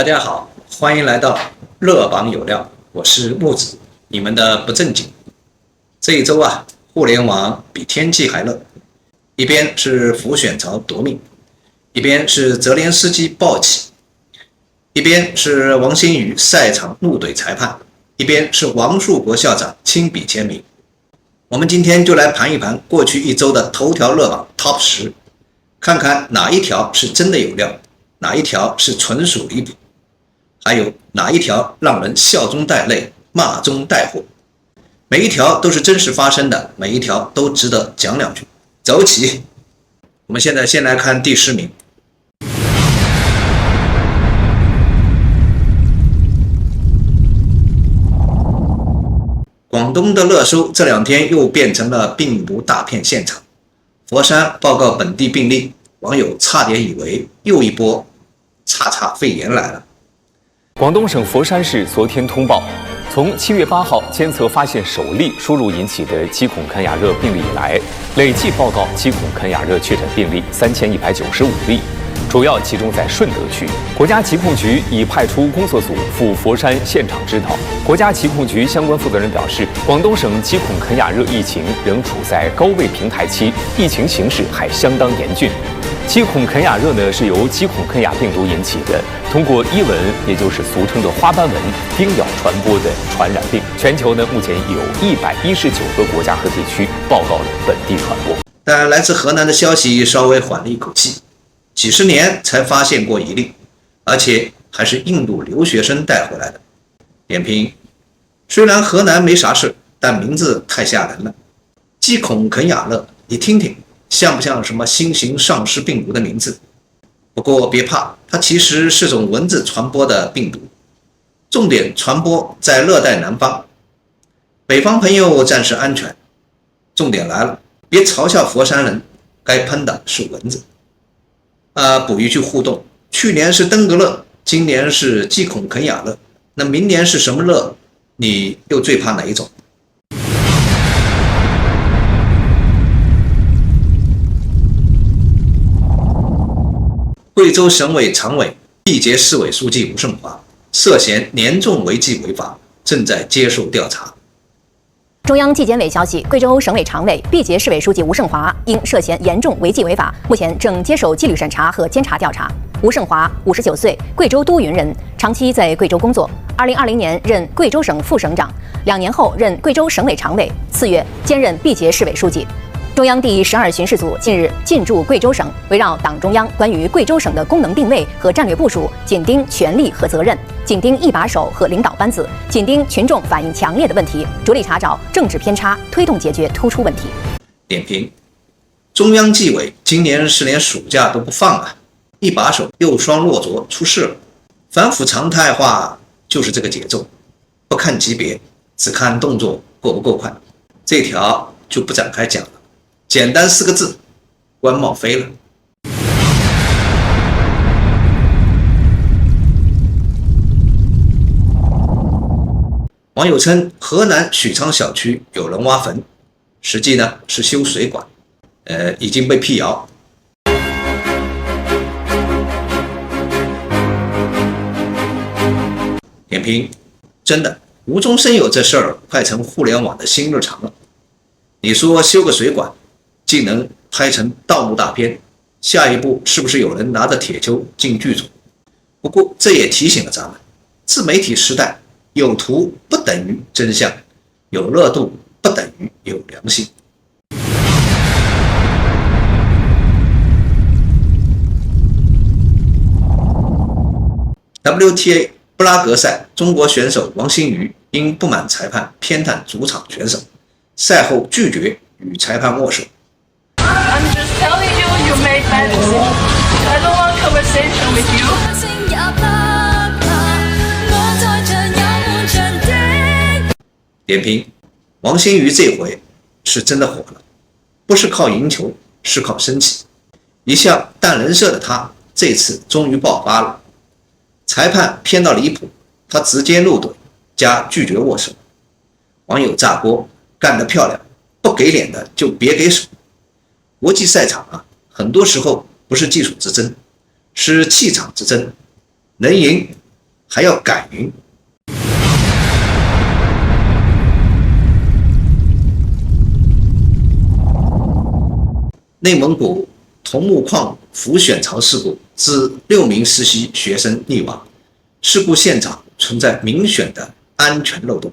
大家好，欢迎来到乐榜有料，我是木子，你们的不正经。这一周啊，互联网比天气还热，一边是浮选潮夺命，一边是泽连斯基暴起，一边是王新宇赛场怒怼裁判，一边是王树国校长亲笔签名。我们今天就来盘一盘过去一周的头条热榜 Top 10，看看哪一条是真的有料，哪一条是纯属离谱，还有哪一条让人笑中带泪，骂中带火。每一条都是真实发生的，每一条都值得讲两句。走起！我们现在先来看第10名。广东的热搜这2天又变成了病毒大片现场。佛山报告本地病例，网友差点以为又一波叉肺炎来了。广东省佛山市昨天通报，从7月8号监测发现首例输入引起的鸡孔肯雅热病例以来，累计报告鸡孔肯雅热确诊病例3195例，主要集中在顺德区。国家疾控局已派出工作组赴佛山现场指导。国家疾控局相关负责人表示，广东省鸡孔肯雅热疫情仍处在高位平台期，疫情形势还相当严峻。鸡孔肯雅热呢是由鸡孔肯雅病毒引起的，通过伊蚊，也就是俗称的花斑蚊叮咬传播的传染病。全球呢目前有119个国家和地区报告了本地传播。但来自河南的消息稍微缓了一口气，几十年才发现过一例，而且还是印度留学生带回来的。点评：虽然河南没啥事，但名字太吓人了。鸡孔肯雅热，你听听，像不像什么新型丧尸病毒的名字？不过别怕，它其实是种蚊子传播的病毒，重点传播在热带南方，北方朋友暂时安全。重点来了，别嘲笑佛山人，该喷的是蚊子。补一句互动，去年是登革热，今年是鸡孔肯雅热，那明年是什么热？你又最怕哪一种？贵州省委常委、毕节市委书记吴胜华涉嫌严重违纪违法，正在接受调查。中央纪检委消息，贵州省委常委、毕节市委书记吴胜华因涉嫌严重违纪违法，目前正接受纪律审查和监察调查。吴胜华59岁，贵州都匀人，长期在贵州工作。2020年任贵州省副省长，2年后任贵州省委常委，4月兼任毕节市委书记。中央第12巡视组近日进驻贵州省，围绕党中央关于贵州省的功能定位和战略部署，紧盯权力和责任，紧盯一把手和领导班子，紧盯群众反映强烈的问题，着力查找政治偏差，推动解决突出问题。点评：中央纪委今年是连暑假都不放啊，一把手又双落着出事了。反腐常态化就是这个节奏，不看级别，只看动作够不够快。这条就不展开讲了。简单4个字，官帽飞了。网友称河南许昌小区有人挖坟，实际呢是修水管，已经被辟谣。点评：真的，无中生有这事儿快成互联网的新日常了。你说修个水管竟能拍成盗墓大片，下一步是不是有人拿着铁锹进剧组？不过这也提醒了咱们，自媒体时代，有图不等于真相，有热度不等于有良心。WTA 布拉格赛，中国选手王新宇因不满裁判偏袒主场选手，赛后拒绝与裁判握手。I'm just telling you, you made bad decisions. I don't want conversation with you. 点评：王新宇这回是真的火了，不是靠赢球，是靠生气。一向淡人设的他，这次终于爆发了。裁判偏到离谱，他直接怒怼加拒绝握手。网友炸锅，干得漂亮，不给脸的就别给手。国际赛场啊，很多时候不是技术之争，是气场之争，能赢还要赶云。内蒙古桐木矿浮选槽事故致6名实习学生溺亡，事故现场存在明显的安全漏洞。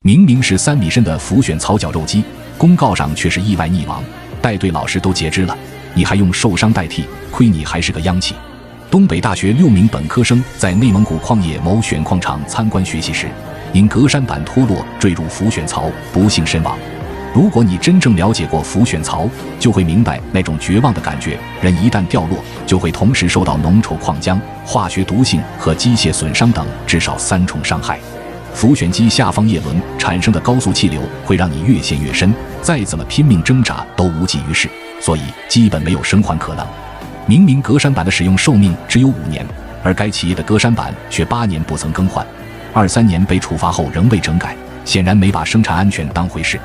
明明是3米深的浮选槽绞肉机，公告上却是意外溺亡，带队老师都截肢了，你还用受伤代替，亏你还是个央企。东北大学6名本科生在内蒙古矿业某选矿场参观学习时，因隔山板脱落坠入浮选槽，不幸身亡。如果你真正了解过浮选槽，就会明白那种绝望的感觉，人一旦掉落，就会同时受到浓稠矿浆、化学毒性和机械损伤等至少3重伤害。浮选机下方叶轮产生的高速气流会让你越陷越深，再怎么拼命挣扎都无济于事，所以基本没有生还可能。明明隔山板的使用寿命只有5年，而该企业的隔山板却8年不曾更换，23年被处罚后仍未整改，显然没把生产安全当回事。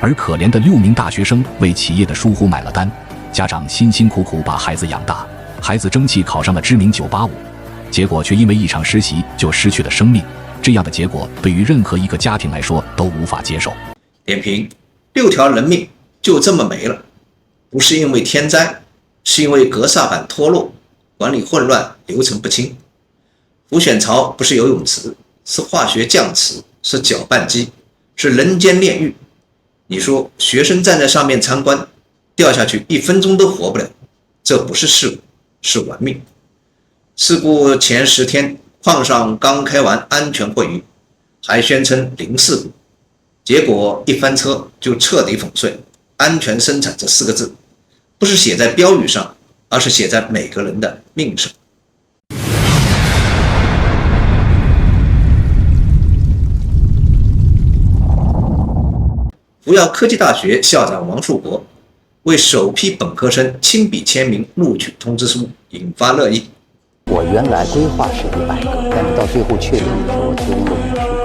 而可怜的6名大学生为企业的疏忽买了单，家长辛辛苦苦把孩子养大，孩子争气考上了知名985，结果却因为一场实习就失去了生命，这样的结果对于任何一个家庭来说都无法接受。点评：6条人命就这么没了，不是因为天灾，是因为格萨板脱落，管理混乱，流程不清。浮选槽不是游泳池，是化学降池，是搅拌机，是人间炼狱。你说学生站在上面参观，掉下去1分钟都活不了，这不是事故，是玩命。事故前10天，矿上刚开完安全会议，还宣称零事故，结果一翻车就彻底粉碎。安全生产这4个字，不是写在标语上，而是写在每个人的命上。福耀科技大学校长王树国为首批本科生亲笔签名录取通知书，引发热议。我原来规划是100个，但是到最后确定的时候，我决定录50个。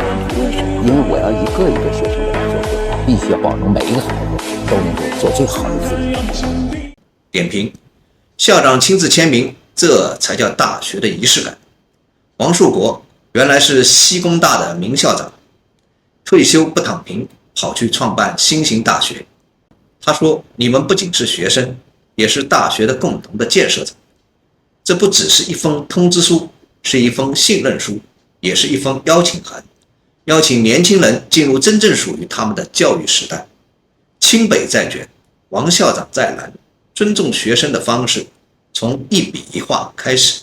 为什么？因为我要一个一个学生给他做规划，必须要保证每一个孩子都能够做最好的自己。点评：校长亲自签名，这才叫大学的仪式感。王树国原来是西工大的名校长，退休不躺平，跑去创办新型大学。他说：“你们不仅是学生，也是大学的共同的建设者。这不只是一封通知书，是一封信任书，也是一封邀请函，邀请年轻人进入真正属于他们的教育时代。清北在卷，王校长在蓝，尊重学生的方式，从一笔一画开始。”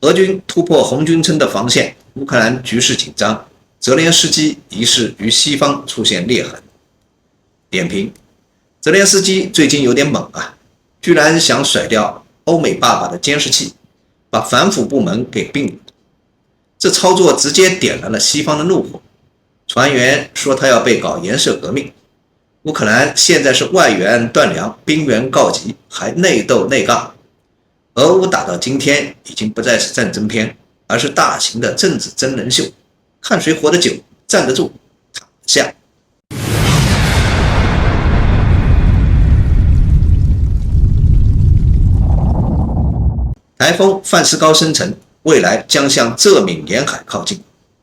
俄军突破红军村的防线，乌克兰局势紧张，泽连斯基疑似与西方出现裂痕。点评：泽连斯基最近有点猛啊，居然想甩掉欧美爸爸的监视器，把反腐部门给并入。这操作直接点燃了西方的怒火，传言说他要被搞颜色革命。乌克兰现在是外援断粮，兵源告急，还内斗内杠。俄乌打到今天，已经不再是战争片，而是大型的政治真人秀，看谁活得久，站得住，躺得下。台风范斯高生成，未来将向浙闽沿海靠近。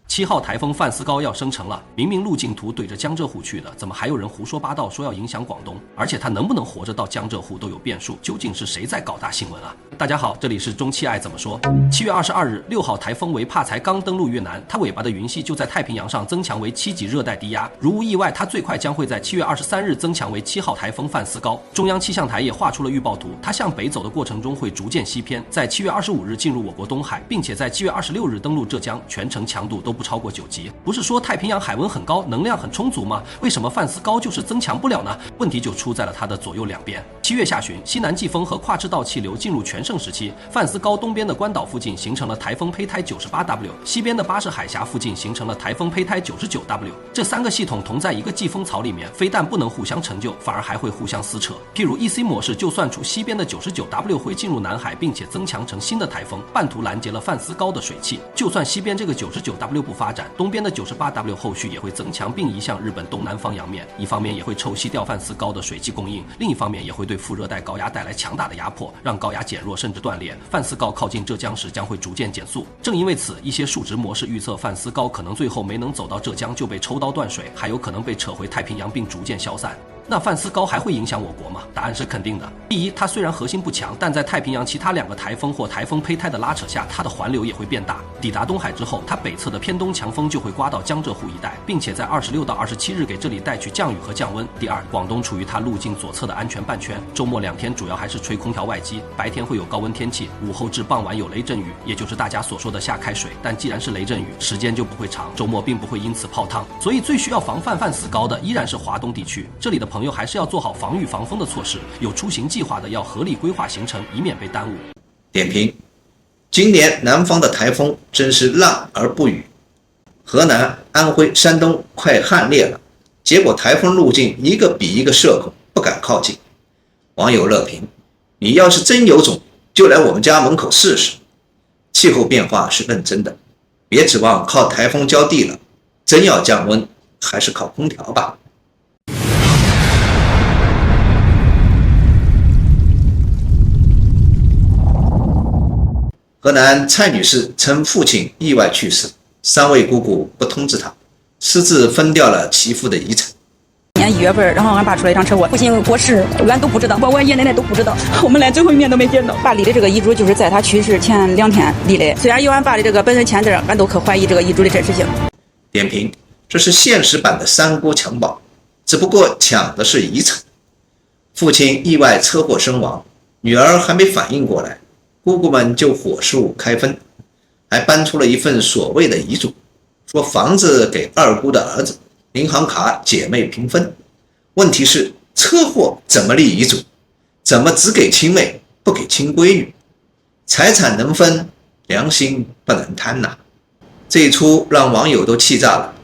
7号台风范斯高要生成了，明明路径图对着江浙沪去的，怎么还有人胡说八道说要影响广东？而且它能不能活着到江浙沪都有变数，究竟是谁在搞大新闻啊？大家好，这里是中期爱怎么说。7月22日，6号台风维帕才刚登陆越南，它尾巴的云系就在太平洋上增强为7级热带低压，如无意外，它最快将会在7月23日增强为7号台风范斯高。中央气象台也画出了预报图，它向北走的过程中会逐渐西偏，在7月25日进入我国东海，并且在7月26日登陆浙江，全程强度都不超过9级。不是说太平洋海温很高，能量很充足吗？为什么范斯高就是增强不了呢？问题就出在了它的左右两边。7月下旬，西南季风和跨赤道气流进入全盛时期，范斯高东边的关岛附近形成了台风胚胎 98W， 西边的巴士海峡附近形成了台风胚胎 99W。这3个系统同在一个季风槽里面，非但不能互相成就，反而还会互相撕扯。譬如 EC 模式就算出西边的 99W 会进入南海，并且增强成新的台风，半途拦截了范斯高的水汽。就算西边这个 99W 不发展，东边的 98W 后续也会增强并移向日本东南方洋面，一方面也会臭熄掉范斯高的水汽供应，另一方面也会对副热带高压带来强大的压迫，让高压减弱甚至断裂。范斯高靠近浙江时将会逐渐减速。正因为此，一些数值模式预测范斯高可能最后没能走到浙江就被抽刀断水，还有可能被扯回太平洋并逐渐消散。那范斯高还会影响我国吗？答案是肯定的。第一，它虽然核心不强，但在太平洋其他2个台风或台风胚胎的拉扯下，它的环流也会变大。抵达东海之后，它北侧的偏东强风就会刮到江浙沪一带，并且在26到27日给这里带去降雨和降温。第二，广东处于它路径左侧的安全半圈，周末2天主要还是吹空调外机，白天会有高温天气，午后至傍晚有雷阵雨，也就是大家所说的下开水。但既然是雷阵雨，时间就不会长，周末并不会因此泡汤。所以最需要防范范斯高的依然是华东地区，这里的朋友还是要做好防御防风的措施，有出行计划的要合理规划行程，以免被耽误。点评：今年南方的台风真是浪而不语，河南、安徽、山东快旱裂了，结果台风路径一个比一个社恐，不敢靠近。网友乐评：你要是真有种，就来我们家门口试试。气候变化是认真的，别指望靠台风浇地了，真要降温，还是靠空调吧。河南蔡女士称父亲意外去世，3位姑姑不通知她，私自分掉了其父的遗产。今年1月份，然后俺爸出了一场车祸，父亲过世，俺都不知道，我爷爷奶奶都不知道，我们连最后一面都没见到。爸立的这个遗嘱就是在他去世前2天立的，虽然有俺爸的这个本人签字，俺都可怀疑这个遗嘱的真实性。点评：这是现实版的3姑强暴，只不过抢的是遗产。父亲意外车祸身亡，女儿还没反应过来，姑姑们就火速开分，还搬出了一份所谓的遗嘱，说房子给2姑的儿子，银行卡姐妹平分。问题是车祸怎么立遗嘱？怎么只给亲妹不给亲闺女？财产能分，良心不能贪呐！这一出让网友都气炸了。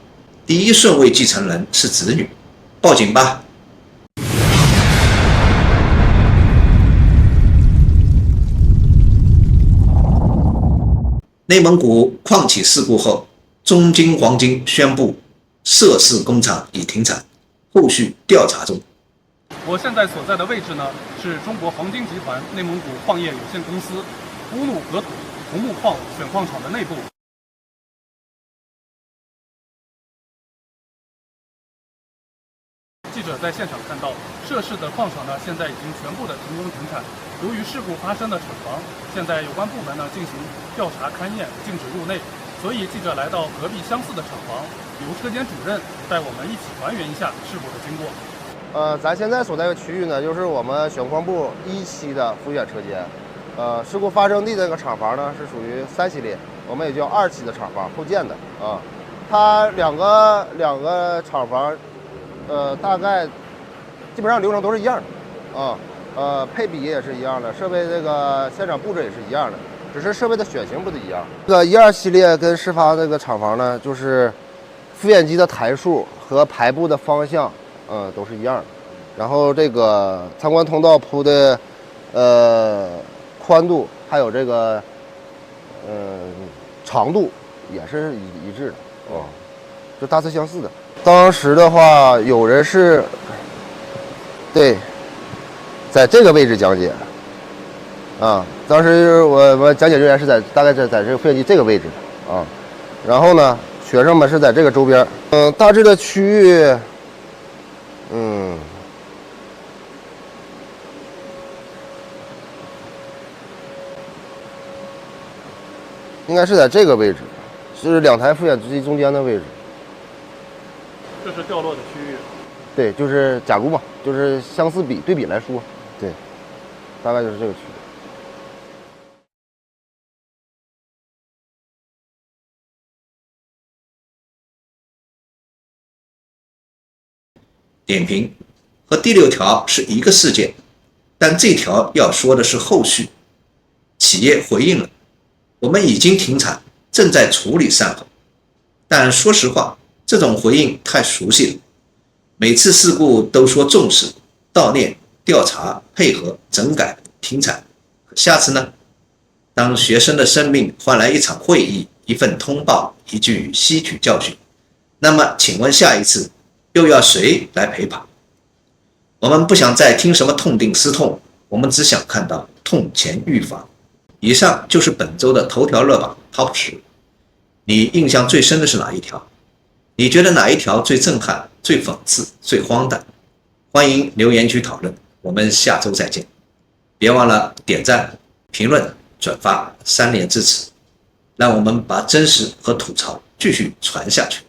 第1顺位继承人是子女，报警吧！内蒙古矿起事故后，中金黄金宣布涉事工厂已停产，后续调查中。我现在所在的位置呢，是中国黄金集团内蒙古矿业有限公司乌鲁格土红木矿选矿场的内部。记者在现场看到，涉事的矿场呢，现在已经全部的停工停产。由于事故发生的厂房，现在有关部门呢进行调查勘验，禁止入内。所以记者来到隔壁相似的厂房，由车间主任带我们一起还原一下事故的经过。咱现在所在的区域呢，就是我们选矿部1期的复选车间。事故发生地这个厂房呢，是属于3系列，我们也叫2期的厂房后建的啊。它两个厂房，大概基本上流程都是一样的啊。配比也是一样的，设备这个现场布置也是一样的，只是设备的选型不一样。这个1、2系列跟事发这个厂房呢，就是复原机的台数和排布的方向。都是一样的。然后这个参观通道铺的宽度还有这个长度也是一致的就大致相似的。当时的话，有人是对在这个位置讲解当时我讲解人员是大概在这个复原机这个位置然后呢，学生们是在这个周边大致的区域。应该是在这个位置，是2台复原机中间的位置。这是掉落的区域。对，就是甲钴嘛，就是相似比对比来说，对，大概就是这个区域。点评：和第6条是一个事件，但这条要说的是后续，企业回应了，我们已经停产，正在处理善后。但说实话，这种回应太熟悉了，每次事故都说重视、悼念、调查、配合、整改、停产，下次呢？当学生的生命换来一场会议、一份通报、一句吸取教训，那么请问下一次又要谁来陪跑？我们不想再听什么痛定思痛，我们只想看到痛前预防。以上就是本周的头条热榜 Top 10，你印象最深的是哪一条？你觉得哪一条最震撼、最讽刺、最荒诞？欢迎留言区讨论，我们下周再见。别忘了点赞、评论、转发3连支持，让我们把真实和吐槽继续传下去。